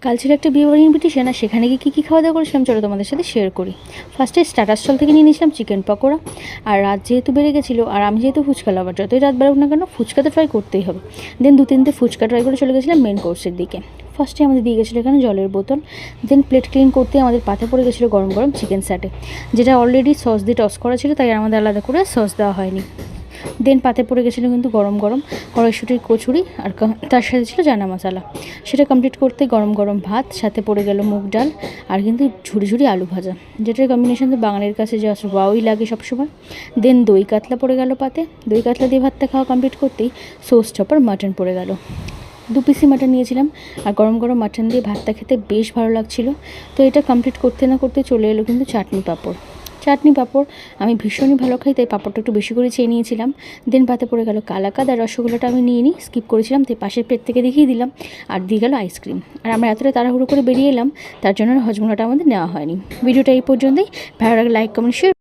কাল ছিল একটা বিয়েবাড়ির ইনভিটেশন, আর সেখানে গিয়ে কী খাওয়া দাওয়া করেছিলাম চলো তোমাদের সাথে শেয়ার করি। ফার্স্টে স্টার্টার স্টল থেকে নিয়ে নিয়েছিলাম চিকেন পকোড়া। আর রাত যেহেতু বেড়ে গেছিলো, আর আমি যেহেতু ফুচকা লাভার, যতই রাত বেরোক না কেন ফুচকা তো ট্রাই করতেই হবে। দেন 2-3টে ফুচকা ট্রাই করে চলে গেছিলাম মেন কোর্সের দিকে। ফার্স্টে আমাদের দিয়ে গেছিলো এখানে জলের বোতল। দেন প্লেট ক্লিন করতে আমাদের পাতে পড়ে গেছিলো গরম গরম চিকেন স্যাটে, যেটা অলরেডি সস দিয়ে টস করা ছিল, তাই আমাদের আলাদা করে সস দেওয়া হয়নি। দেন পাতে পড়ে গেছিলো কিন্তু গরম গরম কড়াইশুঁটির কচুরি, আর তার সাথে ছিল চানা মশলা। সেটা কমপ্লিট করতে গরম গরম ভাত, সাথে পড়ে গেল মুগ ডাল, আর কিন্তু ঝুড়ি ঝুড়ি আলু ভাজা, যেটার কম্বিনেশন তো বাঙালির কাছে জাস্ট ওয়াওই লাগে সবসময়। দেন দই কাতলা পড়ে গেল পাতে। দই কাতলা দিয়ে ভাতটা খাওয়া কমপ্লিট করতেই সোস চপার মাটন পড়ে গেল। 2 পিসি মাটন নিয়েছিলাম, আর গরম গরম মাটন দিয়ে ভাতটা খেতে বেশ ভালো লাগছিলো। তো এটা কমপ্লিট করতে না করতে চলে এলো কিন্তু চাটনি পাঁপড়। আমি ভীষণই ভালো খাই, তাই পাঁপড়টা একটু বেশি করে চেয়ে নিয়েছিলাম। দেন পাতে পড়ে গেল কালাকাঁদ, আর রসগোল্লাটা আমি নিয়ে স্কিপ করেছিলাম, তাই পাশের প্লেট থেকে দেখিয়ে দিলাম। আর দিয়ে গেল আইসক্রিম। আর আমরা এতটা তাড়াহুড়ো করে বেরিয়ে এলাম, তার জন্য হজমোলাটা আমাদের নেওয়া হয়নি। ভিডিওটা এই পর্যন্তই। ভালো লাগলে লাইক কমেন্ট শেয়ার।